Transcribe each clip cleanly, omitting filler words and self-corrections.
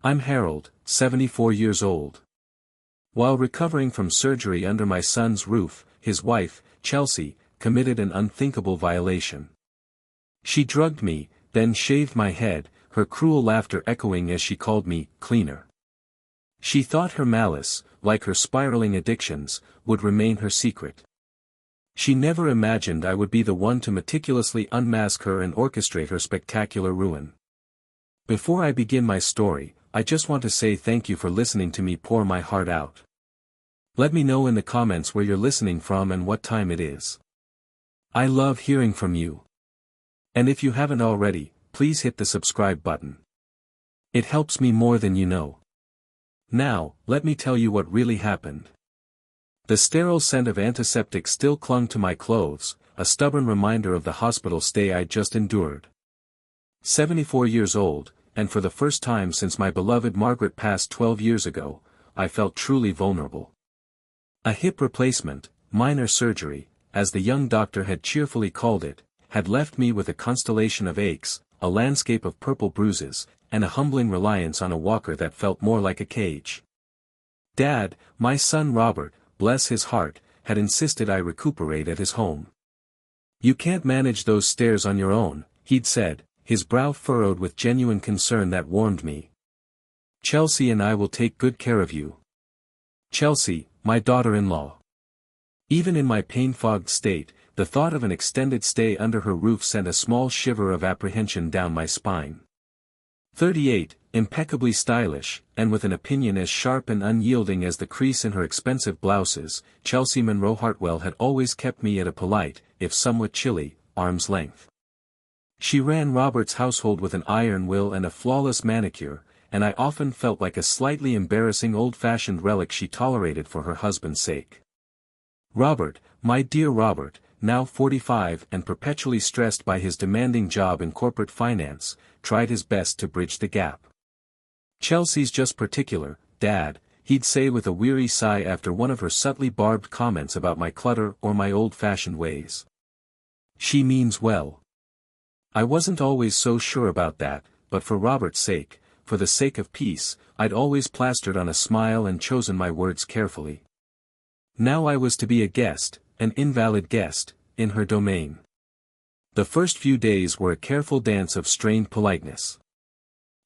I'm Harold, 74 years old. While recovering from surgery under my son's roof, his wife, Chelsea, committed an unthinkable violation. She drugged me, then shaved my head, her cruel laughter echoing as she called me, cleaner. She thought her malice, like her spiraling addictions, would remain her secret. She never imagined I would be the one to meticulously unmask her and orchestrate her spectacular ruin. Before I begin my story, I just want to say thank you for listening to me pour my heart out. Let me know in the comments where you're listening from and what time it is. I love hearing from you. And if you haven't already, please hit the subscribe button. It helps me more than you know. Now, let me tell you what really happened. The sterile scent of antiseptic still clung to my clothes, a stubborn reminder of the hospital stay I'd just endured. 74 years old, and for the first time since my beloved Margaret passed 12 years ago, I felt truly vulnerable. A hip replacement, minor surgery, as the young doctor had cheerfully called it, had left me with a constellation of aches, a landscape of purple bruises, and a humbling reliance on a walker that felt more like a cage. Dad, my son Robert, bless his heart, had insisted I recuperate at his home. "You can't manage those stairs on your own," he'd said, his brow furrowed with genuine concern that warmed me. "Chelsea and I will take good care of you." Chelsea, my daughter-in-law. Even in my pain-fogged state, the thought of an extended stay under her roof sent a small shiver of apprehension down my spine. 38, impeccably stylish, and with an opinion as sharp and unyielding as the crease in her expensive blouses, Chelsea Monroe Hartwell had always kept me at a polite, if somewhat chilly, arm's length. She ran Robert's household with an iron will and a flawless manicure, and I often felt like a slightly embarrassing old-fashioned relic she tolerated for her husband's sake. Robert, my dear Robert, now 45 and perpetually stressed by his demanding job in corporate finance, tried his best to bridge the gap. "Chelsea's just particular, Dad," he'd say with a weary sigh after one of her subtly barbed comments about my clutter or my old-fashioned ways. "She means well." I wasn't always so sure about that, but for Robert's sake, for the sake of peace, I'd always plastered on a smile and chosen my words carefully. Now I was to be a guest, an invalid guest, in her domain. The first few days were a careful dance of strained politeness.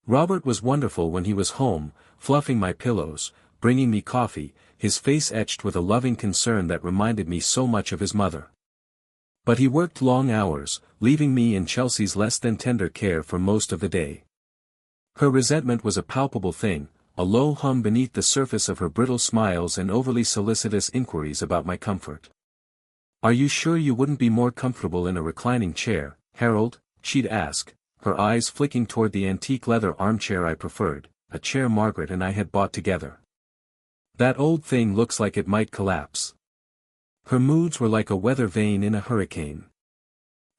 Robert was wonderful when he was home, fluffing my pillows, bringing me coffee, his face etched with a loving concern that reminded me so much of his mother. But he worked long hours, leaving me in Chelsea's less than tender care for most of the day. Her resentment was a palpable thing, a low hum beneath the surface of her brittle smiles and overly solicitous inquiries about my comfort. "Are you sure you wouldn't be more comfortable in a reclining chair, Harold?" she'd ask, her eyes flicking toward the antique leather armchair I preferred, a chair Margaret and I had bought together. "That old thing looks like it might collapse." Her moods were like a weather vane in a hurricane.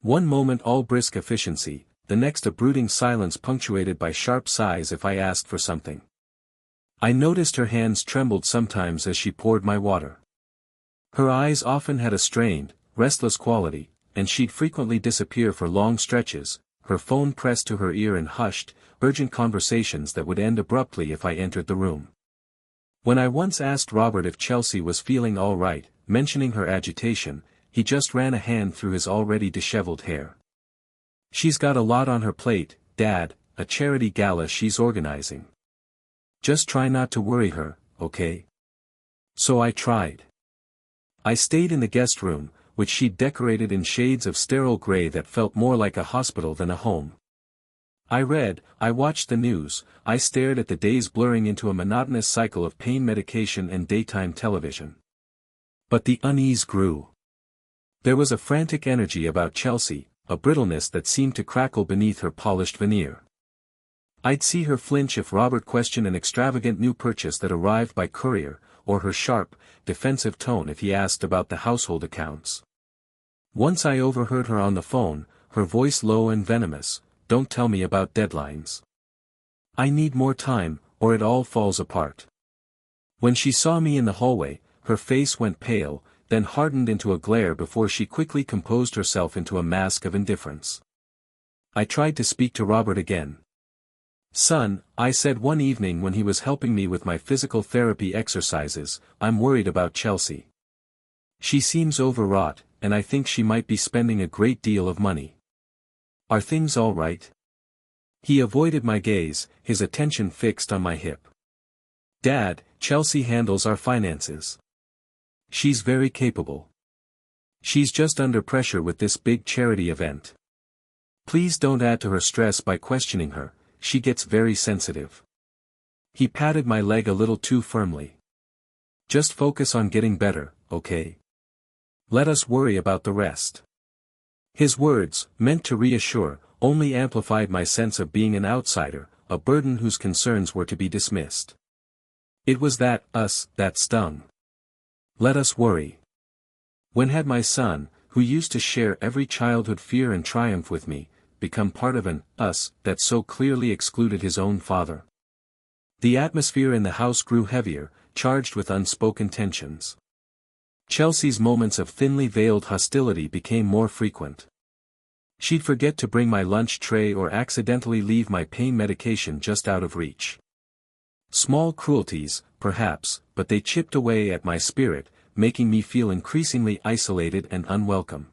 One moment all brisk efficiency, the next a brooding silence punctuated by sharp sighs if I asked for something. I noticed her hands trembled sometimes as she poured my water. Her eyes often had a strained, restless quality, and she'd frequently disappear for long stretches, her phone pressed to her ear in hushed, urgent conversations that would end abruptly if I entered the room. When I once asked Robert if Chelsea was feeling all right, mentioning her agitation, he just ran a hand through his already disheveled hair. "She's got a lot on her plate, Dad, a charity gala she's organizing. Just try not to worry her, okay?" So I tried. I stayed in the guest room, which she'd decorated in shades of sterile gray that felt more like a hospital than a home. I read, I watched the news, I stared at the days blurring into a monotonous cycle of pain medication and daytime television. But the unease grew. There was a frantic energy about Chelsea, a brittleness that seemed to crackle beneath her polished veneer. I'd see her flinch if Robert questioned an extravagant new purchase that arrived by courier, or her sharp, defensive tone if he asked about the household accounts. Once I overheard her on the phone, her voice low and venomous, "Don't tell me about deadlines. I need more time, or it all falls apart." When she saw me in the hallway, her face went pale, then hardened into a glare before she quickly composed herself into a mask of indifference. I tried to speak to Robert again. "Son," I said one evening when he was helping me with my physical therapy exercises, "I'm worried about Chelsea. She seems overwrought, and I think she might be spending a great deal of money. Are things all right?" He avoided my gaze, his attention fixed on my hip. "Dad, Chelsea handles our finances. She's very capable. She's just under pressure with this big charity event. Please don't add to her stress by questioning her, she gets very sensitive." He patted my leg a little too firmly. "Just focus on getting better, okay? Let us worry about the rest." His words, meant to reassure, only amplified my sense of being an outsider, a burden whose concerns were to be dismissed. It was that "us" that stung. Let us worry. When had my son, who used to share every childhood fear and triumph with me, become part of an "us" that so clearly excluded his own father? The atmosphere in the house grew heavier, charged with unspoken tensions. Chelsea's moments of thinly veiled hostility became more frequent. She'd forget to bring my lunch tray or accidentally leave my pain medication just out of reach. Small cruelties, perhaps, but they chipped away at my spirit, making me feel increasingly isolated and unwelcome.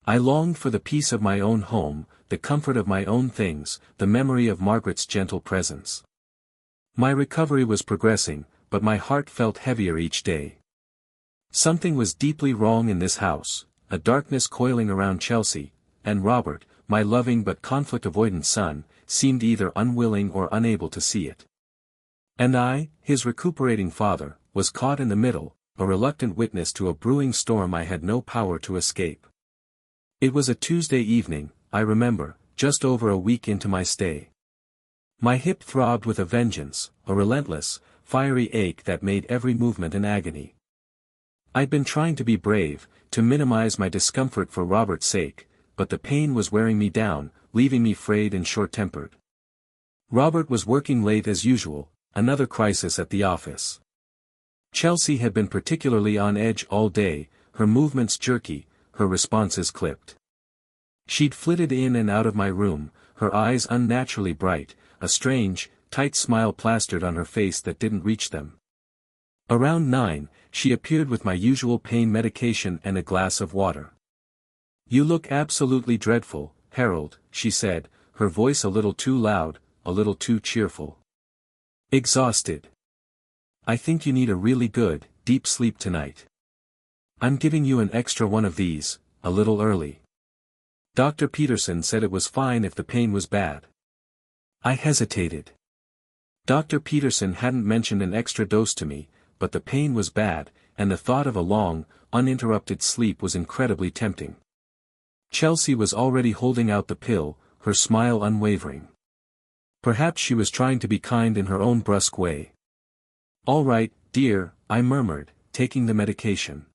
I longed for the peace of my own home, the comfort of my own things, the memory of Margaret's gentle presence. My recovery was progressing, but my heart felt heavier each day. Something was deeply wrong in this house, a darkness coiling around Chelsea, and Robert, my loving but conflict-avoidant son, seemed either unwilling or unable to see it. And I, his recuperating father, was caught in the middle, a reluctant witness to a brewing storm I had no power to escape. It was a Tuesday evening, I remember, just over a week into my stay. My hip throbbed with a vengeance, a relentless, fiery ache that made every movement an agony. I'd been trying to be brave, to minimize my discomfort for Robert's sake, but the pain was wearing me down, leaving me frayed and short-tempered. Robert was working late as usual, another crisis at the office. Chelsea had been particularly on edge all day, her movements jerky, her responses clipped. She'd flitted in and out of my room, her eyes unnaturally bright, a strange, tight smile plastered on her face that didn't reach them. Around 9, she appeared with my usual pain medication and a glass of water. "You look absolutely dreadful, Harold," she said, her voice a little too loud, a little too cheerful. "Exhausted. I think you need a really good, deep sleep tonight. I'm giving you an extra one of these, a little early. Dr. Peterson said it was fine if the pain was bad." I hesitated. Dr. Peterson hadn't mentioned an extra dose to me, but the pain was bad, and the thought of a long, uninterrupted sleep was incredibly tempting. Chelsea was already holding out the pill, her smile unwavering. Perhaps she was trying to be kind in her own brusque way. "All right, dear," I murmured, taking the medication.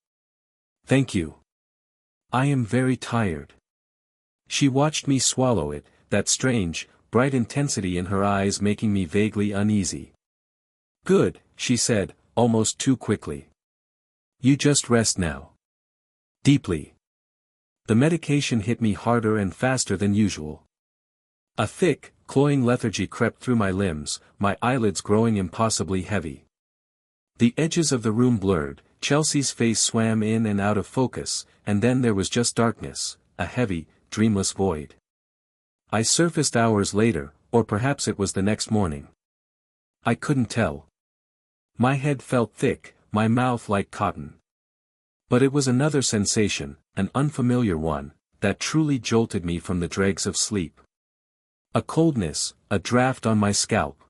"Thank you. I am very tired." She watched me swallow it, that strange, bright intensity in her eyes making me vaguely uneasy. "Good," she said, almost too quickly. "You just rest now." Deeply. The medication hit me harder and faster than usual. A thick, cloying lethargy crept through my limbs, my eyelids growing impossibly heavy. The edges of the room blurred, Chelsea's face swam in and out of focus, and then there was just darkness, a heavy, dreamless void. I surfaced hours later, or perhaps it was the next morning. I couldn't tell. My head felt thick, my mouth like cotton. But it was another sensation, an unfamiliar one, that truly jolted me from the dregs of sleep. A coldness, a draft on my scalp.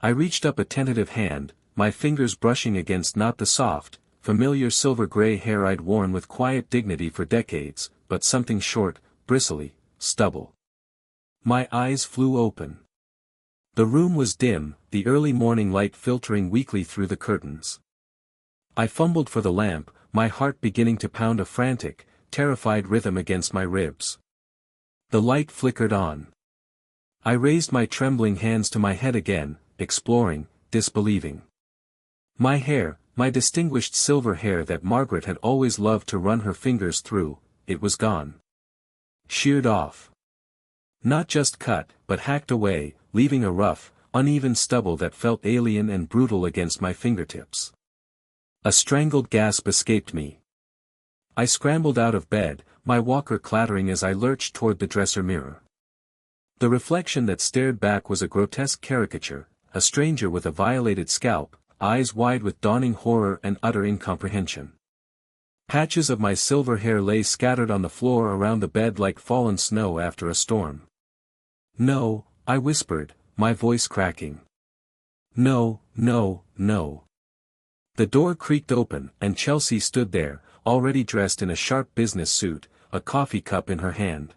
I reached up a tentative hand, my fingers brushing against not the soft, familiar silver-gray hair I'd worn with quiet dignity for decades, but something short, bristly, stubble. My eyes flew open. The room was dim, the early morning light filtering weakly through the curtains. I fumbled for the lamp, my heart beginning to pound a frantic, terrified rhythm against my ribs. The light flickered on. I raised my trembling hands to my head again, exploring, disbelieving. My hair, my distinguished silver hair that Margaret had always loved to run her fingers through, it was gone. Sheared off. Not just cut, but hacked away, leaving a rough, uneven stubble that felt alien and brutal against my fingertips. A strangled gasp escaped me. I scrambled out of bed, my walker clattering as I lurched toward the dresser mirror. The reflection that stared back was a grotesque caricature, a stranger with a violated scalp, eyes wide with dawning horror and utter incomprehension. Patches of my silver hair lay scattered on the floor around the bed like fallen snow after a storm. "No," I whispered, my voice cracking. "No, no, no." The door creaked open, and Chelsea stood there, already dressed in a sharp business suit, a coffee cup in her hand.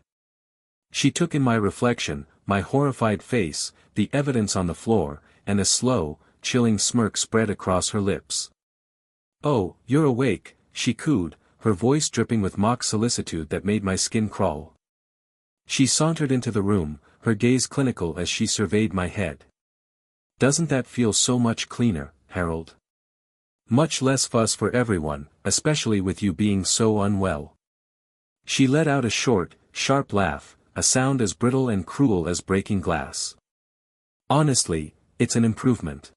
She took in my reflection, my horrified face, the evidence on the floor, and a slow, chilling smirk spread across her lips. "Oh, you're awake," she cooed, her voice dripping with mock solicitude that made my skin crawl. She sauntered into the room, her gaze clinical as she surveyed my head. "Doesn't that feel so much cleaner, Harold? Much less fuss for everyone, especially with you being so unwell." She let out a short, sharp laugh, a sound as brittle and cruel as breaking glass. "Honestly, it's an improvement.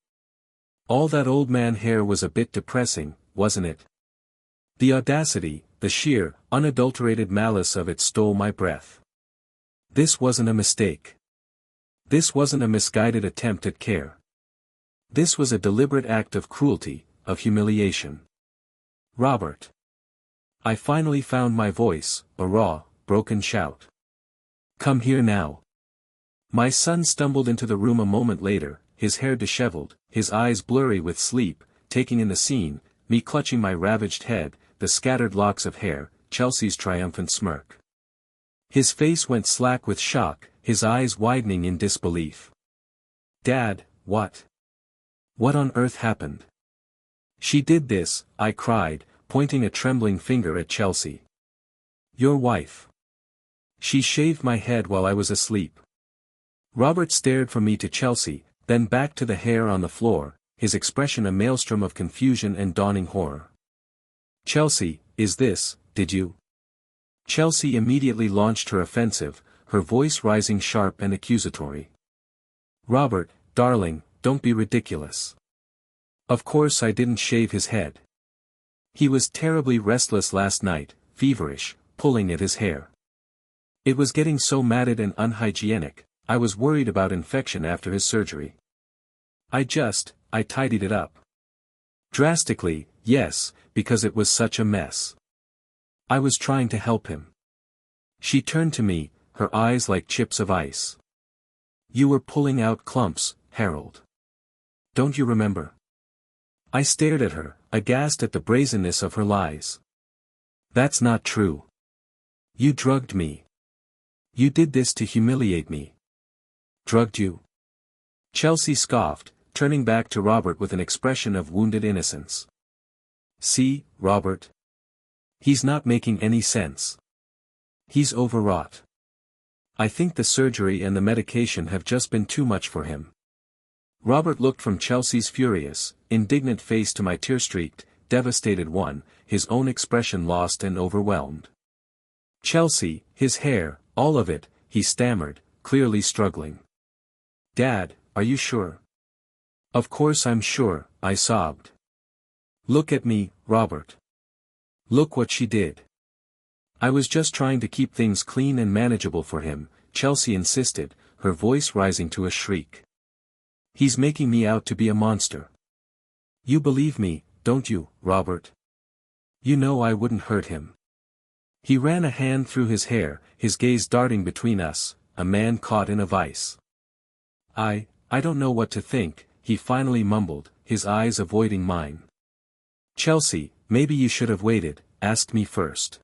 All that old man hair was a bit depressing, wasn't it?" The audacity, the sheer, unadulterated malice of it stole my breath. This wasn't a mistake. This wasn't a misguided attempt at care. This was a deliberate act of cruelty, of humiliation. "Robert." I finally found my voice, a raw, broken shout. "Come here now." My son stumbled into the room a moment later, his hair disheveled, his eyes blurry with sleep, taking in the scene, me clutching my ravaged head, the scattered locks of hair, Chelsea's triumphant smirk. His face went slack with shock, his eyes widening in disbelief. "Dad, what? What on earth happened?" "She did this," I cried, pointing a trembling finger at Chelsea. "Your wife. She shaved my head while I was asleep." Robert stared from me to Chelsea, then back to the hair on the floor, his expression a maelstrom of confusion and dawning horror. "Chelsea, did you?" Chelsea immediately launched her offensive, her voice rising sharp and accusatory. "Robert, darling, don't be ridiculous. Of course I didn't shave his head. He was terribly restless last night, feverish, pulling at his hair. It was getting so matted and unhygienic, I was worried about infection after his surgery. I tidied it up. Drastically, yes, because it was such a mess. I was trying to help him." She turned to me, her eyes like chips of ice. "You were pulling out clumps, Harold. Don't you remember?" I stared at her, aghast at the brazenness of her lies. "That's not true. You drugged me. You did this to humiliate me." "Drugged you?" Chelsea scoffed, turning back to Robert with an expression of wounded innocence. "See, Robert. He's not making any sense. He's overwrought. I think the surgery and the medication have just been too much for him." Robert looked from Chelsea's furious, indignant face to my tear-streaked, devastated one, his own expression lost and overwhelmed. "Chelsea, his hair, all of it," he stammered, clearly struggling. "Dad, are you sure?" "Of course I'm sure," I sobbed. "Look at me, Robert. Look what she did." "I was just trying to keep things clean and manageable for him," Chelsea insisted, her voice rising to a shriek. "He's making me out to be a monster. You believe me, don't you, Robert? You know I wouldn't hurt him." He ran a hand through his hair, his gaze darting between us, a man caught in a vice. I don't know what to think," he finally mumbled, his eyes avoiding mine. "Chelsea, maybe you should have waited, asked me first.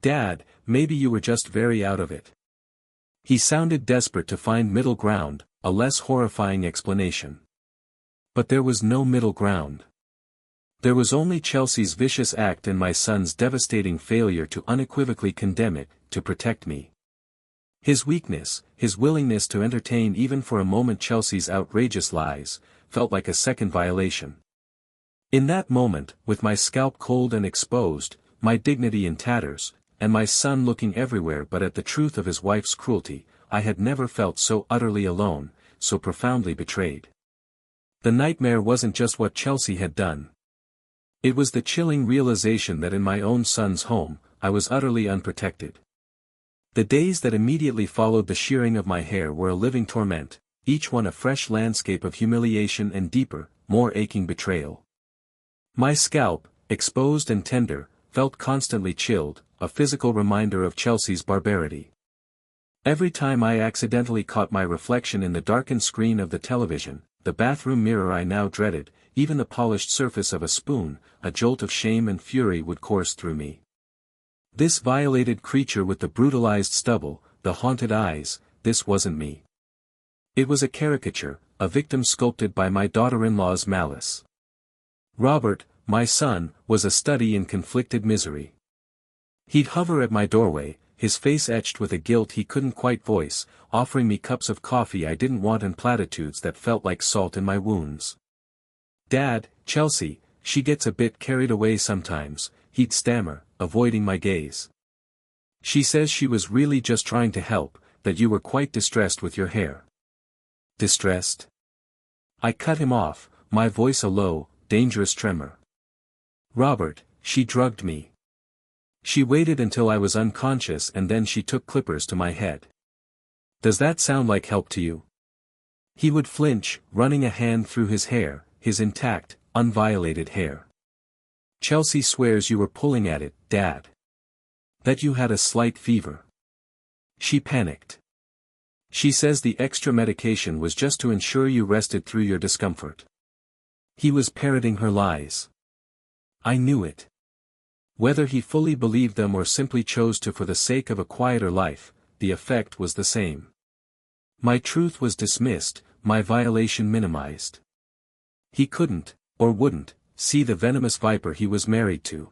Dad, maybe you were just very out of it." He sounded desperate to find middle ground, a less horrifying explanation. But there was no middle ground. There was only Chelsea's vicious act and my son's devastating failure to unequivocally condemn it, to protect me. His weakness, his willingness to entertain even for a moment Chelsea's outrageous lies, felt like a second violation. In that moment, with my scalp cold and exposed, my dignity in tatters, and my son looking everywhere but at the truth of his wife's cruelty, I had never felt so utterly alone, so profoundly betrayed. The nightmare wasn't just what Chelsea had done. It was the chilling realization that in my own son's home, I was utterly unprotected. The days that immediately followed the shearing of my hair were a living torment, each one a fresh landscape of humiliation and deeper, more aching betrayal. My scalp, exposed and tender, felt constantly chilled, a physical reminder of Chelsea's barbarity. Every time I accidentally caught my reflection in the darkened screen of the television, the bathroom mirror I now dreaded, even the polished surface of a spoon, a jolt of shame and fury would course through me. This violated creature with the brutalized stubble, the haunted eyes, this wasn't me. It was a caricature, a victim sculpted by my daughter-in-law's malice. Robert, my son, was a study in conflicted misery. He'd hover at my doorway, his face etched with a guilt he couldn't quite voice, offering me cups of coffee I didn't want and platitudes that felt like salt in my wounds. "Dad, Chelsea, she gets a bit carried away sometimes," he'd stammer, avoiding my gaze. "She says she was really just trying to help, that you were quite distressed with your hair." Distressed? I cut him off, my voice a low, dangerous tremor. "Robert, she drugged me. She waited until I was unconscious and then she took clippers to my head. Does that sound like help to you?" He would flinch, running a hand through his hair, his intact, unviolated hair. "Chelsea swears you were pulling at it, Dad. That you had a slight fever." She panicked. "She says the extra medication was just to ensure you rested through your discomfort." He was parroting her lies. I knew it. Whether he fully believed them or simply chose to for the sake of a quieter life, the effect was the same. My truth was dismissed, my violation minimized. He couldn't, or wouldn't, see the venomous viper he was married to.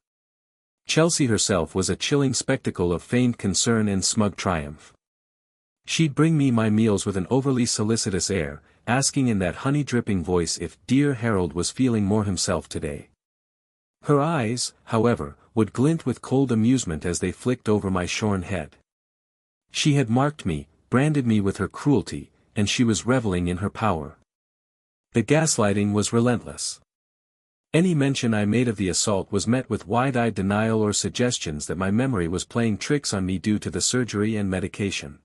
Chelsea herself was a chilling spectacle of feigned concern and smug triumph. She'd bring me my meals with an overly solicitous air, asking in that honey-dripping voice if dear Harold was feeling more himself today. Her eyes, however, would glint with cold amusement as they flicked over my shorn head. She had marked me, branded me with her cruelty, and she was reveling in her power. The gaslighting was relentless. Any mention I made of the assault was met with wide-eyed denial or suggestions that my memory was playing tricks on me due to the surgery and medication.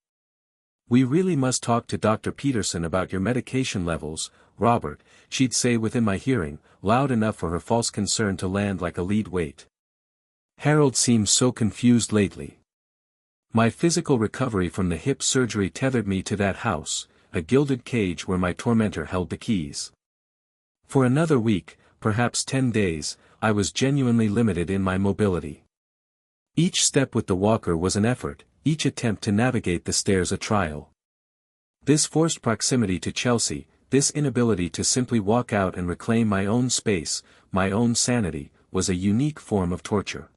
"We really must talk to Dr. Peterson about your medication levels, Robert," she'd say within my hearing, loud enough for her false concern to land like a lead weight. Harold seems so confused lately. My physical recovery from the hip surgery tethered me to that house, a gilded cage where my tormentor held the keys. For another week, perhaps 10 days, I was genuinely limited in my mobility. Each step with the walker was an effort, each attempt to navigate the stairs a trial. This forced proximity to Chelsea, this inability to simply walk out and reclaim my own space, my own sanity, was a unique form of torture.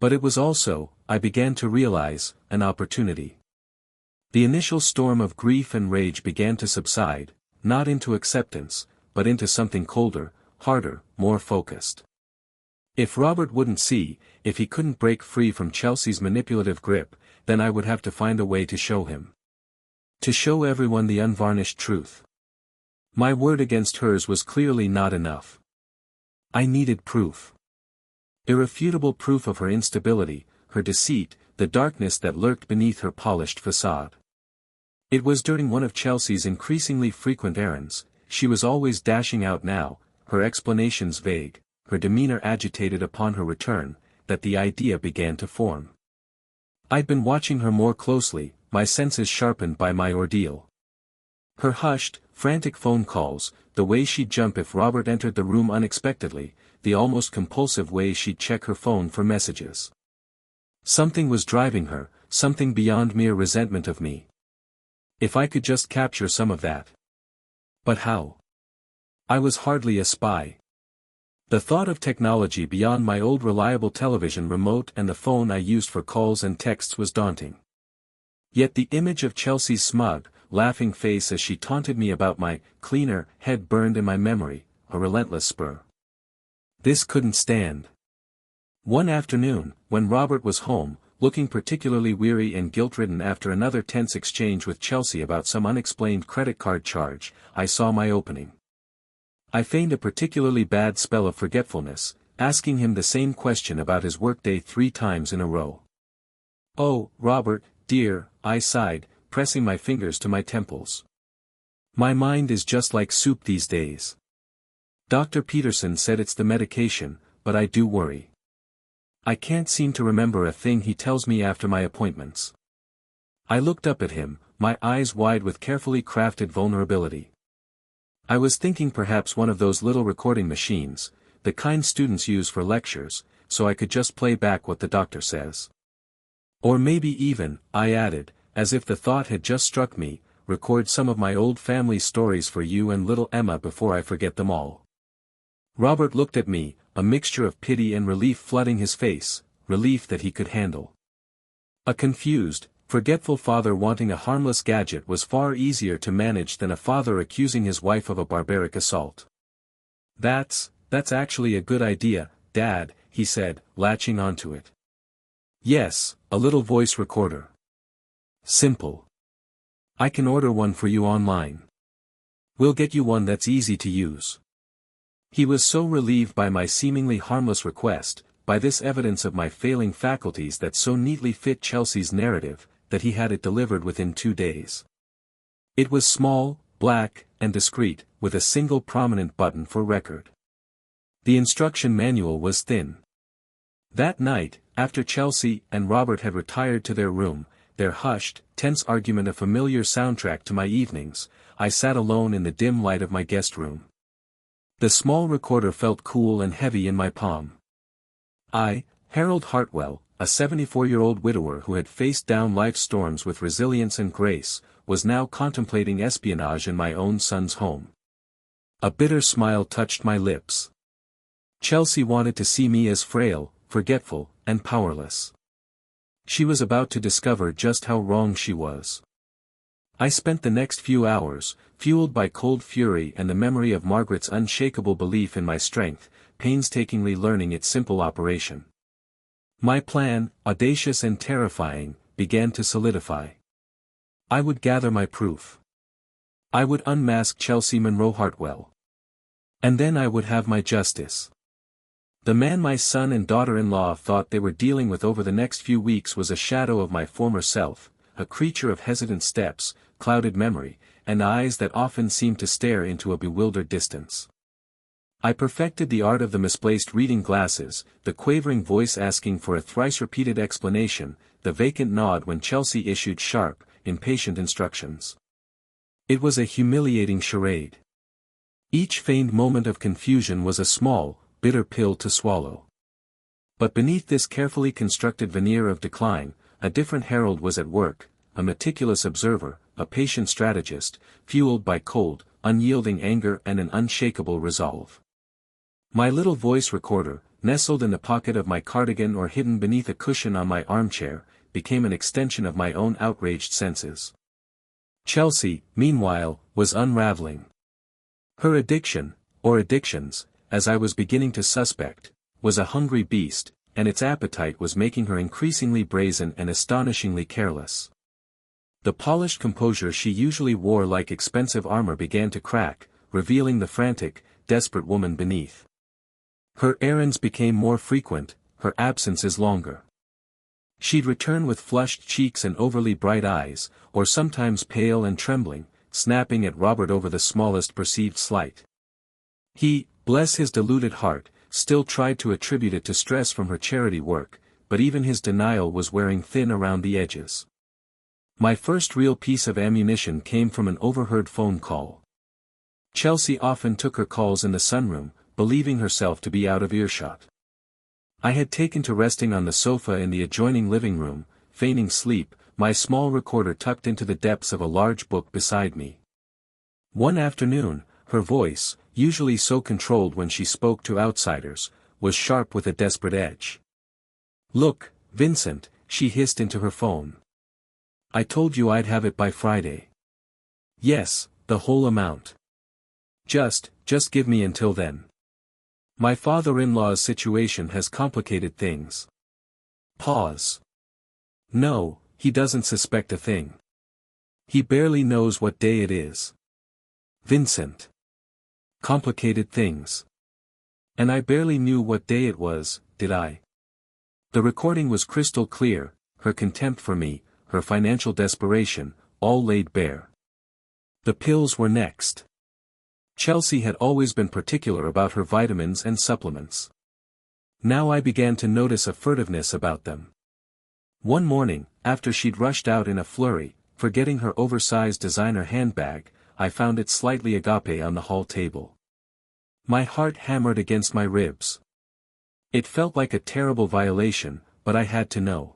But it was also, I began to realize, an opportunity. The initial storm of grief and rage began to subside, not into acceptance, but into something colder, harder, more focused. If Robert wouldn't see, if he couldn't break free from Chelsea's manipulative grip, then I would have to find a way to show him. To show everyone the unvarnished truth. My word against hers was clearly not enough. I needed proof. Irrefutable proof of her instability, her deceit, the darkness that lurked beneath her polished facade. It was during one of Chelsea's increasingly frequent errands, she was always dashing out now, her explanations vague, her demeanor agitated upon her return, that the idea began to form. I'd been watching her more closely, my senses sharpened by my ordeal. Her hushed, frantic phone calls, the way she'd jump if Robert entered the room unexpectedly, the almost compulsive way she'd check her phone for messages. Something was driving her, something beyond mere resentment of me. If I could just capture some of that. But how? I was hardly a spy. The thought of technology beyond my old reliable television remote and the phone I used for calls and texts was daunting. Yet the image of Chelsea's smug, laughing face as she taunted me about my cleaner head burned in my memory, a relentless spur. This couldn't stand. One afternoon, when Robert was home, looking particularly weary and guilt-ridden after another tense exchange with Chelsea about some unexplained credit card charge. I saw my opening. I feigned a particularly bad spell of forgetfulness, asking him the same question about his workday 3 times in a row. "Oh, Robert, dear," I sighed, pressing my fingers to my temples. "My mind is just like soup these days. Dr. Peterson said it's the medication, but I do worry. I can't seem to remember a thing he tells me after my appointments." I looked up at him, my eyes wide with carefully crafted vulnerability. I was thinking perhaps one of those little recording machines, the kind students use for lectures, so I could just play back what the doctor says. Or maybe even, I added, as if the thought had just struck me, record some of my old family stories for you and little Emma before I forget them all. Robert looked at me, a mixture of pity and relief flooding his face, relief that he could handle. A confused, forgetful father wanting a harmless gadget was far easier to manage than a father accusing his wife of a barbaric assault. That's actually a good idea, Dad," he said, latching onto it. "Yes, a little voice recorder. Simple. I can order one for you online. We'll get you one that's easy to use." He was so relieved by my seemingly harmless request, by this evidence of my failing faculties that so neatly fit Chelsea's narrative, that he had it delivered within 2 days. It was small, black, and discreet, with a single prominent button for record. The instruction manual was thin. That night, after Chelsea and Robert had retired to their room, their hushed, tense argument a familiar soundtrack to my evenings, I sat alone in the dim light of my guest room. The small recorder felt cool and heavy in my palm. I, Harold Hartwell, a 74-year-old widower who had faced down life's storms with resilience and grace, was now contemplating espionage in my own son's home. A bitter smile touched my lips. Chelsea wanted to see me as frail, forgetful, and powerless. She was about to discover just how wrong she was. I spent the next few hours, fueled by cold fury and the memory of Margaret's unshakable belief in my strength, painstakingly learning its simple operation. My plan, audacious and terrifying, began to solidify. I would gather my proof. I would unmask Chelsea Monroe Hartwell. And then I would have my justice. The man my son and daughter-in-law thought they were dealing with over the next few weeks was a shadow of my former self, a creature of hesitant steps, clouded memory, and eyes that often seemed to stare into a bewildered distance. I perfected the art of the misplaced reading glasses, the quavering voice asking for a thrice-repeated explanation, the vacant nod when Chelsea issued sharp, impatient instructions. It was a humiliating charade. Each feigned moment of confusion was a small, bitter pill to swallow. But beneath this carefully constructed veneer of decline, a different Harold was at work, a meticulous observer, a patient strategist, fueled by cold, unyielding anger and an unshakable resolve. My little voice recorder, nestled in the pocket of my cardigan or hidden beneath a cushion on my armchair, became an extension of my own outraged senses. Chelsea, meanwhile, was unraveling. Her addiction, or addictions, as I was beginning to suspect, was a hungry beast, and its appetite was making her increasingly brazen and astonishingly careless. The polished composure she usually wore like expensive armor began to crack, revealing the frantic, desperate woman beneath. Her errands became more frequent, her absences longer. She'd return with flushed cheeks and overly bright eyes, or sometimes pale and trembling, snapping at Robert over the smallest perceived slight. He, bless his deluded heart, still tried to attribute it to stress from her charity work, but even his denial was wearing thin around the edges. My first real piece of ammunition came from an overheard phone call. Chelsea often took her calls in the sunroom, believing herself to be out of earshot. I had taken to resting on the sofa in the adjoining living room, feigning sleep, my small recorder tucked into the depths of a large book beside me. One afternoon, her voice, usually so controlled when she spoke to outsiders, was sharp with a desperate edge. "Look, Vincent," she hissed into her phone. "I told you I'd have it by Friday. Yes, the whole amount. Just give me until then. My father-in-law's situation has complicated things." Pause. No, he doesn't suspect a thing. He barely knows what day it is. Vincent. Complicated things. And I barely knew what day it was, did I? The recording was crystal clear, her contempt for me, her financial desperation, all laid bare. The pills were next. Chelsea had always been particular about her vitamins and supplements. Now I began to notice a furtiveness about them. One morning, after she'd rushed out in a flurry, forgetting her oversized designer handbag, I found it slightly agape on the hall table. My heart hammered against my ribs. It felt like a terrible violation, but I had to know.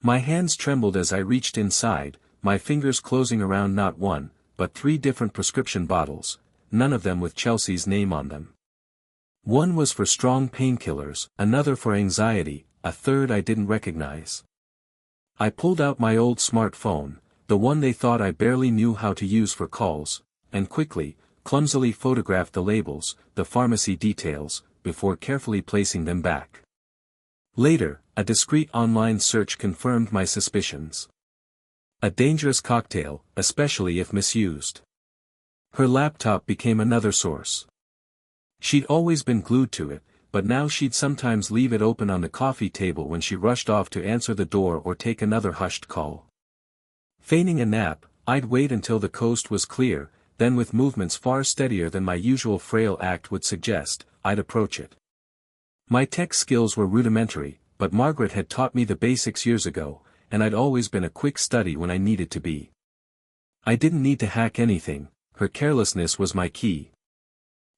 My hands trembled as I reached inside, my fingers closing around not one, but 3 different prescription bottles, none of them with Chelsea's name on them. One was for strong painkillers, another for anxiety, a third I didn't recognize. I pulled out my old smartphone, the one they thought I barely knew how to use for calls, and quickly, clumsily photographed the labels, the pharmacy details, before carefully placing them back. Later, a discreet online search confirmed my suspicions. A dangerous cocktail, especially if misused. Her laptop became another source. She'd always been glued to it, but now she'd sometimes leave it open on the coffee table when she rushed off to answer the door or take another hushed call. Feigning a nap, I'd wait until the coast was clear, then with movements far steadier than my usual frail act would suggest, I'd approach it. My tech skills were rudimentary, but Margaret had taught me the basics years ago, and I'd always been a quick study when I needed to be. I didn't need to hack anything, her carelessness was my key.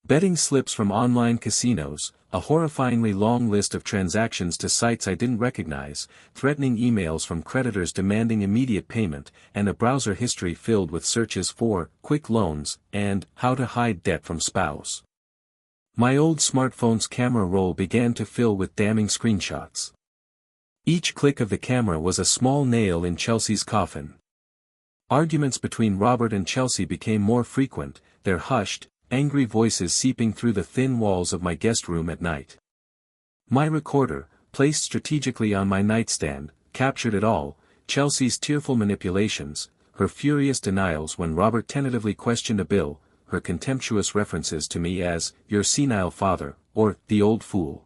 Betting slips from online casinos, a horrifyingly long list of transactions to sites I didn't recognize, threatening emails from creditors demanding immediate payment, and a browser history filled with searches for quick loans and how to hide debt from spouse. My old smartphone's camera roll began to fill with damning screenshots. Each click of the camera was a small nail in Chelsea's coffin. Arguments between Robert and Chelsea became more frequent, their hushed, angry voices seeping through the thin walls of my guest room at night. My recorder, placed strategically on my nightstand, captured it all, Chelsea's tearful manipulations, her furious denials when Robert tentatively questioned a bill, her contemptuous references to me as, your senile father, or, the old fool.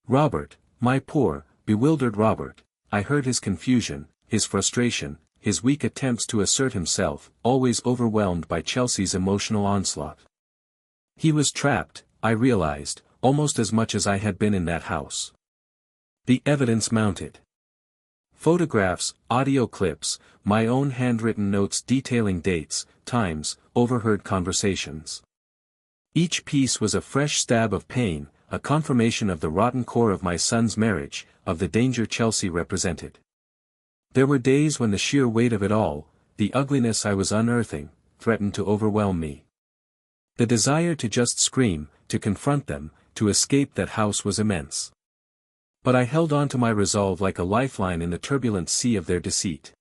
Robert, my poor, bewildered Robert, I heard his confusion, his frustration, his weak attempts to assert himself, always overwhelmed by Chelsea's emotional onslaught. He was trapped, I realized, almost as much as I had been in that house. The evidence mounted. Photographs, audio clips, my own handwritten notes detailing dates, times, overheard conversations. Each piece was a fresh stab of pain, a confirmation of the rotten core of my son's marriage, of the danger Chelsea represented. There were days when the sheer weight of it all, the ugliness I was unearthing, threatened to overwhelm me. The desire to just scream, to confront them, to escape that house was immense. But I held on to my resolve like a lifeline in the turbulent sea of their deceit.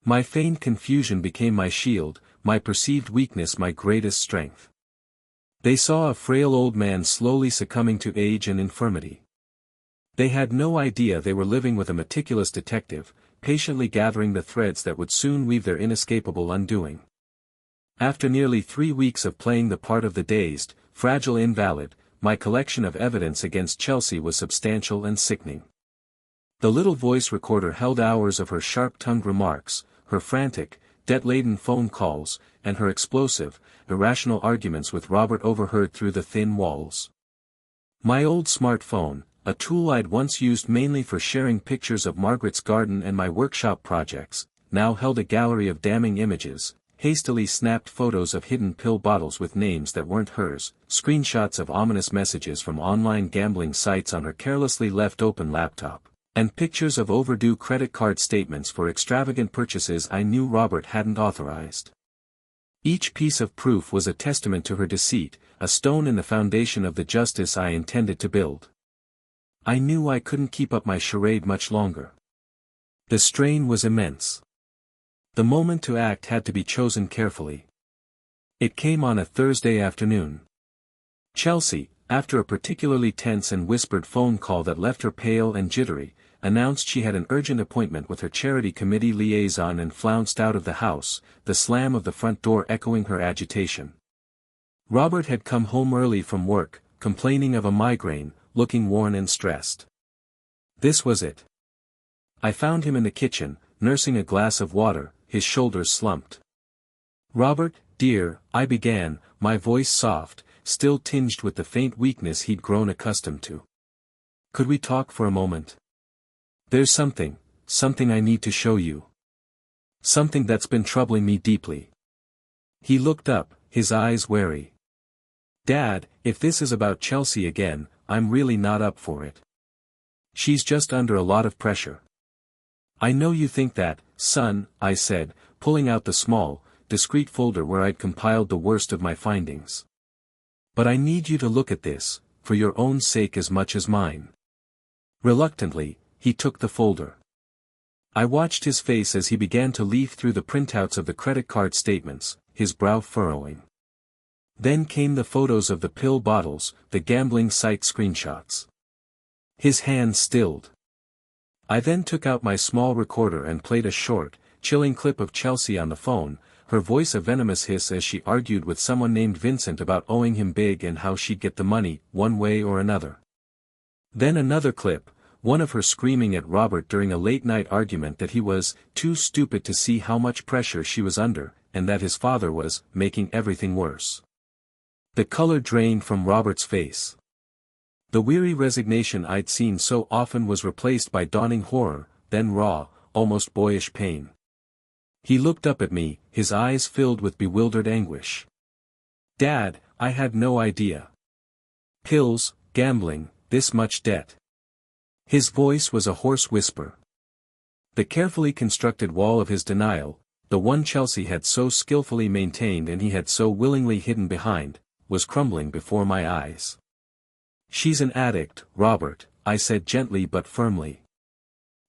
My feigned confusion became my shield, my perceived weakness my greatest strength. They saw a frail old man slowly succumbing to age and infirmity. They had no idea they were living with a meticulous detective, patiently gathering the threads that would soon weave their inescapable undoing. After nearly 3 weeks of playing the part of the dazed, fragile invalid, my collection of evidence against Chelsea was substantial and sickening. The little voice recorder held hours of her sharp-tongued remarks, her frantic, debt-laden phone calls, and her explosive, irrational arguments with Robert overheard through the thin walls. My old smartphone, a tool I'd once used mainly for sharing pictures of Margaret's garden and my workshop projects, now held a gallery of damning images, hastily snapped photos of hidden pill bottles with names that weren't hers, screenshots of ominous messages from online gambling sites on her carelessly left open laptop, and pictures of overdue credit card statements for extravagant purchases I knew Robert hadn't authorized. Each piece of proof was a testament to her deceit, a stone in the foundation of the justice I intended to build. I knew I couldn't keep up my charade much longer. The strain was immense. The moment to act had to be chosen carefully. It came on a Thursday afternoon. Chelsea, after a particularly tense and whispered phone call that left her pale and jittery, announced she had an urgent appointment with her charity committee liaison and flounced out of the house, the slam of the front door echoing her agitation. Robert had come home early from work, complaining of a migraine, looking worn and stressed. This was it. I found him in the kitchen, nursing a glass of water, his shoulders slumped. "Robert, dear," I began, my voice soft, still tinged with the faint weakness he'd grown accustomed to. "Could we talk for a moment? There's something I need to show you. Something that's been troubling me deeply." He looked up, his eyes wary. "Dad, if this is about Chelsea again, I'm really not up for it. She's just under a lot of pressure." "I know you think that, son," I said, pulling out the small, discreet folder where I'd compiled the worst of my findings. "But I need you to look at this, for your own sake as much as mine." Reluctantly, he took the folder. I watched his face as he began to leaf through the printouts of the credit card statements, his brow furrowing. Then came the photos of the pill bottles, the gambling site screenshots. His hand stilled. I then took out my small recorder and played a short, chilling clip of Chelsea on the phone, her voice a venomous hiss as she argued with someone named Vincent about owing him big and how she'd get the money, one way or another. Then another clip, one of her screaming at Robert during a late-night argument that he was too stupid to see how much pressure she was under, and that his father was making everything worse. The color drained from Robert's face. The weary resignation I'd seen so often was replaced by dawning horror, then raw, almost boyish pain. He looked up at me, his eyes filled with bewildered anguish. "Dad, I had no idea. Pills, gambling, this much debt." His voice was a hoarse whisper. The carefully constructed wall of his denial, the one Chelsea had so skillfully maintained and he had so willingly hidden behind, was crumbling before my eyes. "She's an addict, Robert," I said gently but firmly.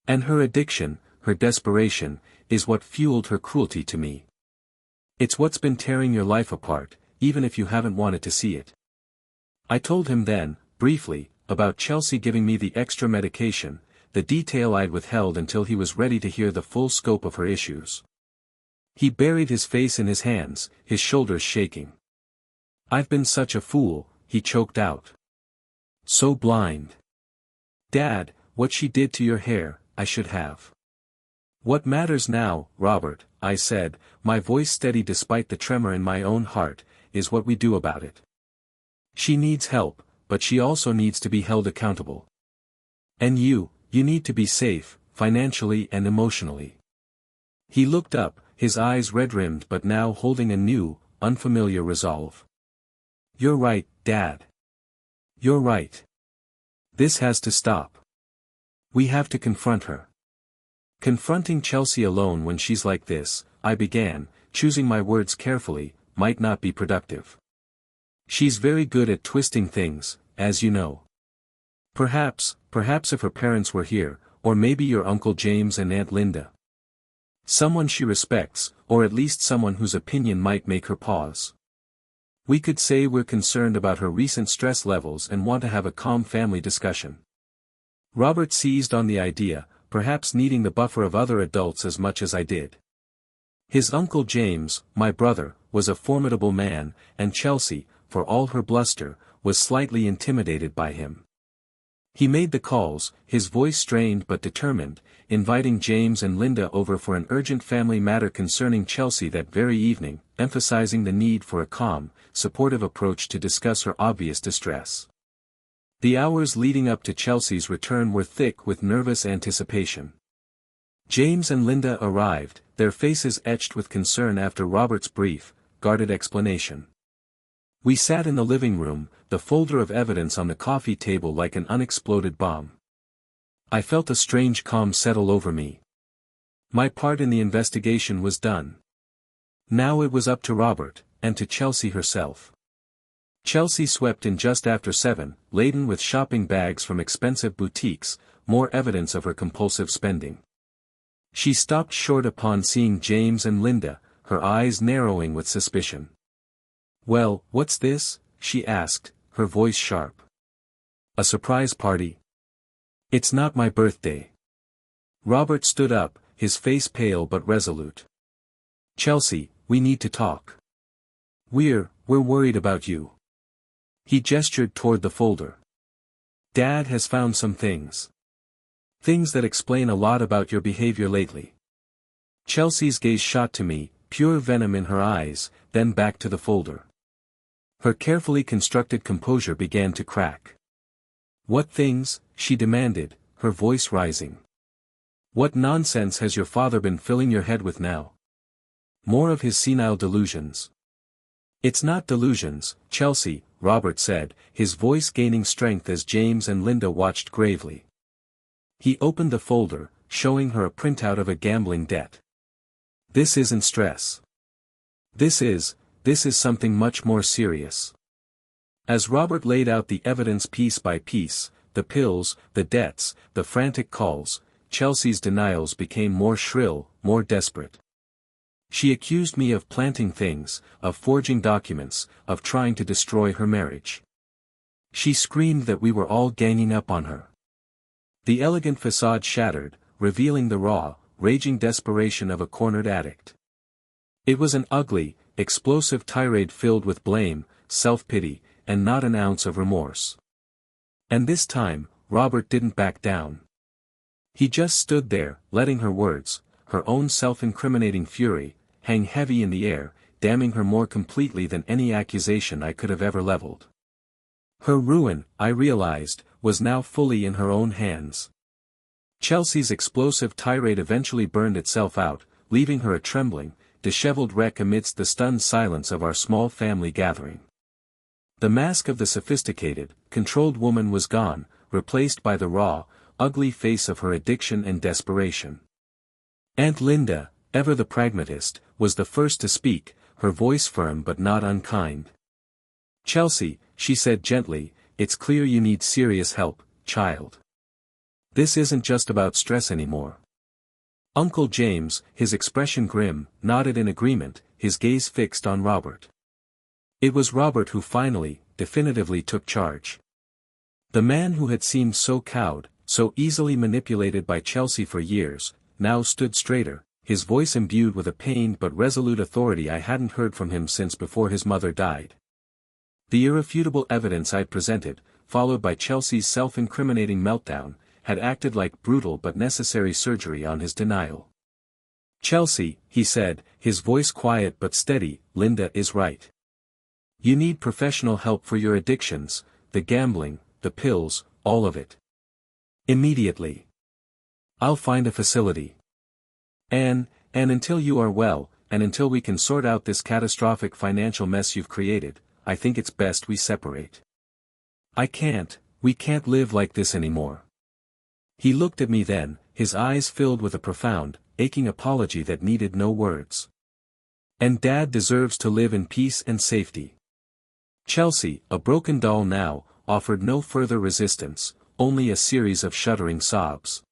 "And her addiction, her desperation, is what fueled her cruelty to me. It's what's been tearing your life apart, even if you haven't wanted to see it." I told him then, briefly, about Chelsea giving me the extra medication, the detail I'd withheld until he was ready to hear the full scope of her issues. He buried his face in his hands, his shoulders shaking. "I've been such a fool," he choked out. "So blind. Dad, what she did to your hair, I should have." "What matters now, Robert," I said, my voice steady despite the tremor in my own heart, "is what we do about it. She needs help, but she also needs to be held accountable. And you need to be safe, financially and emotionally." He looked up, his eyes red-rimmed but now holding a new, unfamiliar resolve. "You're right, Dad. You're right. This has to stop. We have to confront her." "Confronting Chelsea alone when she's like this," I began, choosing my words carefully, "might not be productive. She's very good at twisting things, as you know. Perhaps if her parents were here, or maybe your Uncle James and Aunt Linda. Someone she respects, or at least someone whose opinion might make her pause. We could say we're concerned about her recent stress levels and want to have a calm family discussion." Robert seized on the idea, perhaps needing the buffer of other adults as much as I did. His Uncle James, my brother, was a formidable man, and Chelsea, for all her bluster, was slightly intimidated by him. He made the calls, his voice strained but determined, inviting James and Linda over for an urgent family matter concerning Chelsea that very evening, emphasizing the need for a calm, supportive approach to discuss her obvious distress. The hours leading up to Chelsea's return were thick with nervous anticipation. James and Linda arrived, their faces etched with concern after Robert's brief, guarded explanation. We sat in the living room, the folder of evidence on the coffee table like an unexploded bomb. I felt a strange calm settle over me. My part in the investigation was done. Now it was up to Robert, and to Chelsea herself. Chelsea swept in just after 7, laden with shopping bags from expensive boutiques, more evidence of her compulsive spending. She stopped short upon seeing James and Linda, her eyes narrowing with suspicion. "Well, what's this?" she asked, her voice sharp. "A surprise party?" "It's not my birthday." Robert stood up, his face pale but resolute. "Chelsea, we need to talk. We're worried about you." He gestured toward the folder. "Dad has found some things. Things that explain a lot about your behavior lately." Chelsea's gaze shot to me, pure venom in her eyes, then back to the folder. Her carefully constructed composure began to crack. "What things?" she demanded, her voice rising. "What nonsense has your father been filling your head with now? More of his senile delusions." "It's not delusions, Chelsea," Robert said, his voice gaining strength as James and Linda watched gravely. He opened the folder, showing her a printout of a gambling debt. "This isn't stress. This is something much more serious." As Robert laid out the evidence piece by piece, the pills, the debts, the frantic calls, Chelsea's denials became more shrill, more desperate. She accused me of planting things, of forging documents, of trying to destroy her marriage. She screamed that we were all ganging up on her. The elegant facade shattered, revealing the raw, raging desperation of a cornered addict. It was an ugly, explosive tirade filled with blame, self-pity, and not an ounce of remorse. And this time, Robert didn't back down. He just stood there, letting her words, her own self-incriminating fury, hang heavy in the air, damning her more completely than any accusation I could have ever leveled. Her ruin, I realized, was now fully in her own hands. Chelsea's explosive tirade eventually burned itself out, leaving her a trembling, disheveled wreck amidst the stunned silence of our small family gathering. The mask of the sophisticated, controlled woman was gone, replaced by the raw, ugly face of her addiction and desperation. Aunt Linda, ever the pragmatist, was the first to speak, her voice firm but not unkind. "Chelsea," she said gently, "it's clear you need serious help, child. This isn't just about stress anymore." Uncle James, his expression grim, nodded in agreement, his gaze fixed on Robert. It was Robert who finally, definitively took charge. The man who had seemed so cowed, so easily manipulated by Chelsea for years, now stood straighter, his voice imbued with a pained but resolute authority I hadn't heard from him since before his mother died. The irrefutable evidence I'd presented, followed by Chelsea's self-incriminating meltdown, had acted like brutal but necessary surgery on his denial. "Chelsea," he said, his voice quiet but steady, "Linda is right. You need professional help for your addictions, the gambling, the pills, all of it. Immediately. I'll find a facility. And until you are well, and until we can sort out this catastrophic financial mess you've created, I think it's best we separate. We can't live like this anymore." He looked at me then, his eyes filled with a profound, aching apology that needed no words. "And Dad deserves to live in peace and safety." Chelsea, a broken doll now, offered no further resistance, only a series of shuddering sobs.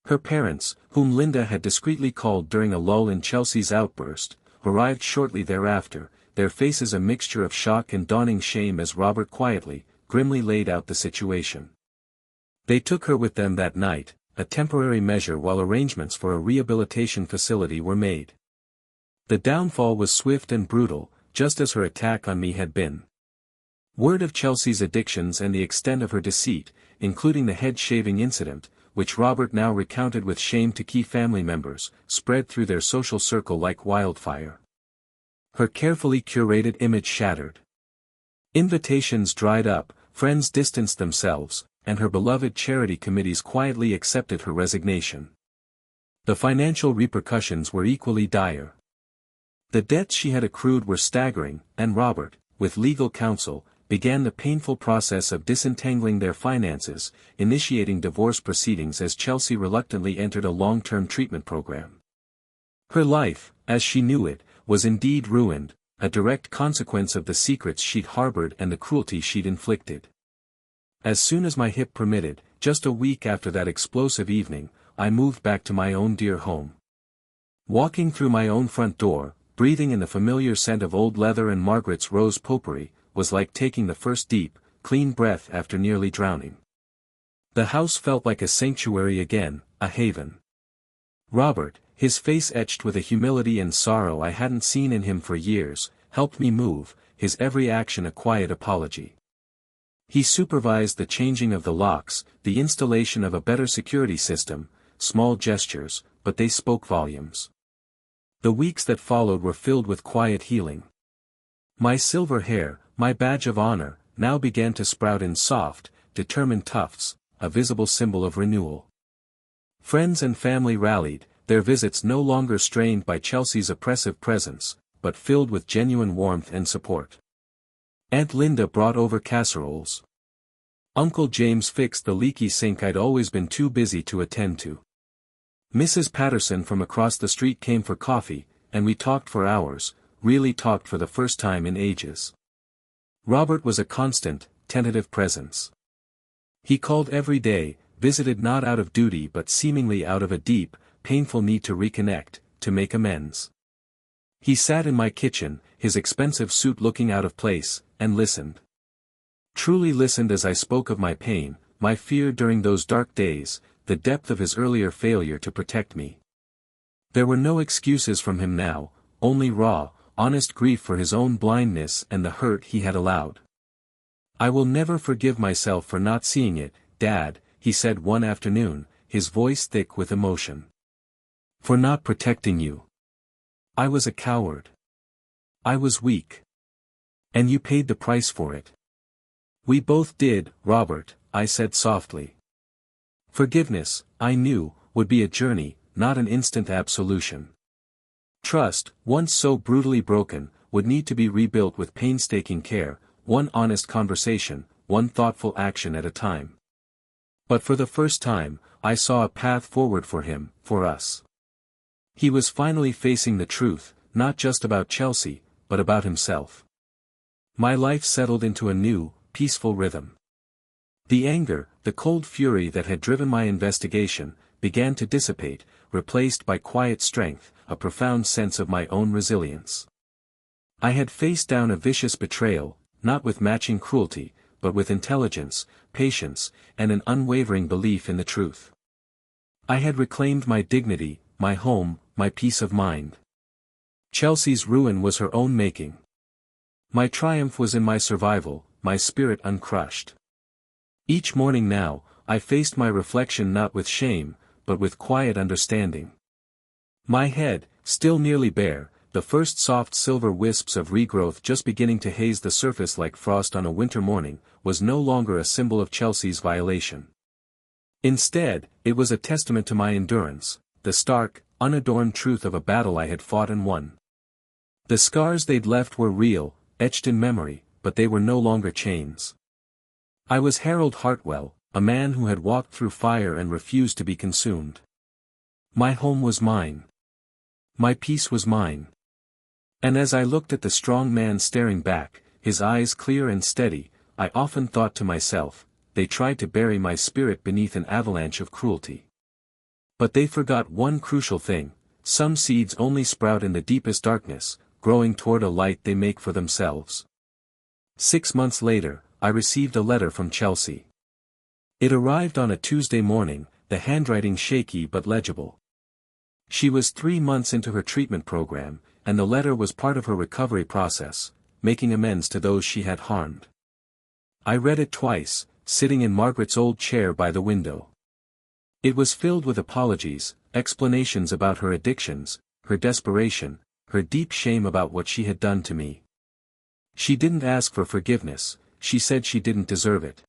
Her parents, whom Linda had discreetly called during a lull in Chelsea's outburst, arrived shortly thereafter, their faces a mixture of shock and dawning shame as Robert quietly, grimly laid out the situation. They took her with them that night, a temporary measure while arrangements for a rehabilitation facility were made. The downfall was swift and brutal, just as her attack on me had been. Word of Chelsea's addictions and the extent of her deceit, including the head-shaving incident, which Robert now recounted with shame to key family members, spread through their social circle like wildfire. Her carefully curated image shattered. Invitations dried up, friends distanced themselves, and her beloved charity committees quietly accepted her resignation. The financial repercussions were equally dire. The debts she had accrued were staggering, and Robert, with legal counsel, began the painful process of disentangling their finances, initiating divorce proceedings as Chelsea reluctantly entered a long-term treatment program. Her life, as she knew it, was indeed ruined, a direct consequence of the secrets she'd harbored and the cruelty she'd inflicted. As soon as my hip permitted, just a week after that explosive evening, I moved back to my own dear home. Walking through my own front door, breathing in the familiar scent of old leather and Margaret's rose potpourri, was like taking the first deep, clean breath after nearly drowning. The house felt like a sanctuary again, a haven. Robert, his face etched with a humility and sorrow I hadn't seen in him for years, helped me move, his every action a quiet apology. He supervised the changing of the locks, the installation of a better security system, small gestures, but they spoke volumes. The weeks that followed were filled with quiet healing. My silver hair, my badge of honor, now began to sprout in soft, determined tufts, a visible symbol of renewal. Friends and family rallied, their visits no longer strained by Chelsea's oppressive presence, but filled with genuine warmth and support. Aunt Linda brought over casseroles. Uncle James fixed the leaky sink I'd always been too busy to attend to. Mrs. Patterson from across the street came for coffee, and we talked for hours, really talked for the first time in ages. Robert was a constant, tentative presence. He called every day, visited not out of duty but seemingly out of a deep, painful need to reconnect, to make amends. He sat in my kitchen, his expensive suit looking out of place, and listened. Truly listened as I spoke of my pain, my fear during those dark days, the depth of his earlier failure to protect me. There were no excuses from him now, only raw, honest grief for his own blindness and the hurt he had allowed. "I will never forgive myself for not seeing it, Dad," he said one afternoon, his voice thick with emotion. "For not protecting you. I was a coward. I was weak. And you paid the price for it." "We both did, Robert," I said softly. Forgiveness, I knew, would be a journey, not an instant absolution. Trust, once so brutally broken, would need to be rebuilt with painstaking care, one honest conversation, one thoughtful action at a time. But for the first time, I saw a path forward for him, for us. He was finally facing the truth, not just about Chelsea, but about himself. My life settled into a new, peaceful rhythm. The anger, the cold fury that had driven my investigation, began to dissipate, replaced by quiet strength, a profound sense of my own resilience. I had faced down a vicious betrayal, not with matching cruelty, but with intelligence, patience, and an unwavering belief in the truth. I had reclaimed my dignity, my home, my peace of mind. Chelsea's ruin was her own making. My triumph was in my survival, my spirit uncrushed. Each morning now, I faced my reflection not with shame, but with quiet understanding. My head, still nearly bare, the first soft silver wisps of regrowth just beginning to haze the surface like frost on a winter morning, was no longer a symbol of Chelsea's violation. Instead, it was a testament to my endurance, the stark, unadorned truth of a battle I had fought and won. The scars they'd left were real, etched in memory, but they were no longer chains. I was Harold Hartwell, a man who had walked through fire and refused to be consumed. My home was mine. My peace was mine. And as I looked at the strong man staring back, his eyes clear and steady, I often thought to myself, they tried to bury my spirit beneath an avalanche of cruelty. But they forgot one crucial thing: some seeds only sprout in the deepest darkness, growing toward a light they make for themselves. 6 months later, I received a letter from Chelsea. It arrived on a Tuesday morning, the handwriting shaky but legible. She was 3 months into her treatment program, and the letter was part of her recovery process, making amends to those she had harmed. I read it twice, sitting in Margaret's old chair by the window. It was filled with apologies, explanations about her addictions, her desperation, her deep shame about what she had done to me. She didn't ask for forgiveness, she said she didn't deserve it.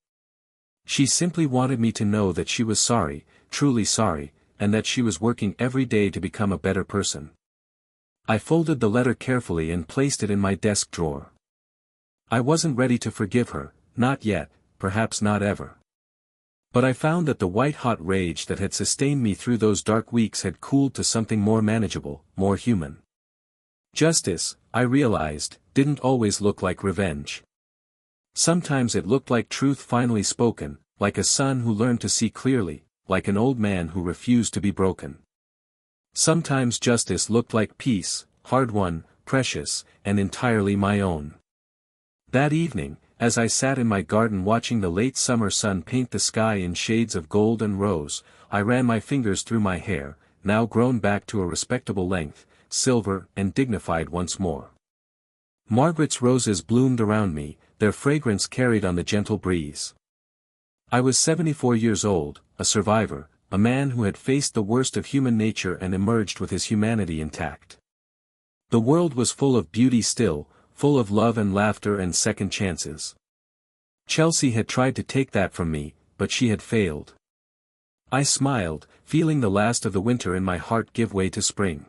She simply wanted me to know that she was sorry, truly sorry, and that she was working every day to become a better person. I folded the letter carefully and placed it in my desk drawer. I wasn't ready to forgive her, not yet, perhaps not ever. But I found that the white-hot rage that had sustained me through those dark weeks had cooled to something more manageable, more human. Justice, I realized, didn't always look like revenge. Sometimes it looked like truth finally spoken, like a son who learned to see clearly, like an old man who refused to be broken. Sometimes justice looked like peace, hard-won, precious, and entirely my own. That evening, as I sat in my garden watching the late summer sun paint the sky in shades of gold and rose, I ran my fingers through my hair, now grown back to a respectable length, silver and dignified once more. Margaret's roses bloomed around me, their fragrance carried on the gentle breeze. I was 74 years old, a survivor, a man who had faced the worst of human nature and emerged with his humanity intact. The world was full of beauty still, full of love and laughter and second chances. Chelsea had tried to take that from me, but she had failed. I smiled, feeling the last of the winter in my heart give way to spring.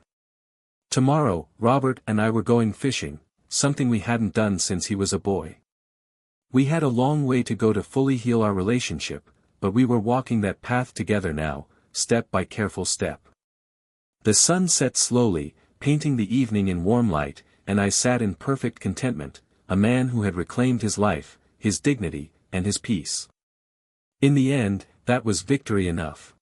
Tomorrow, Robert and I were going fishing, something we hadn't done since he was a boy. We had a long way to go to fully heal our relationship, but we were walking that path together now, step by careful step. The sun set slowly, painting the evening in warm light, and I sat in perfect contentment, a man who had reclaimed his life, his dignity, and his peace. In the end, that was victory enough.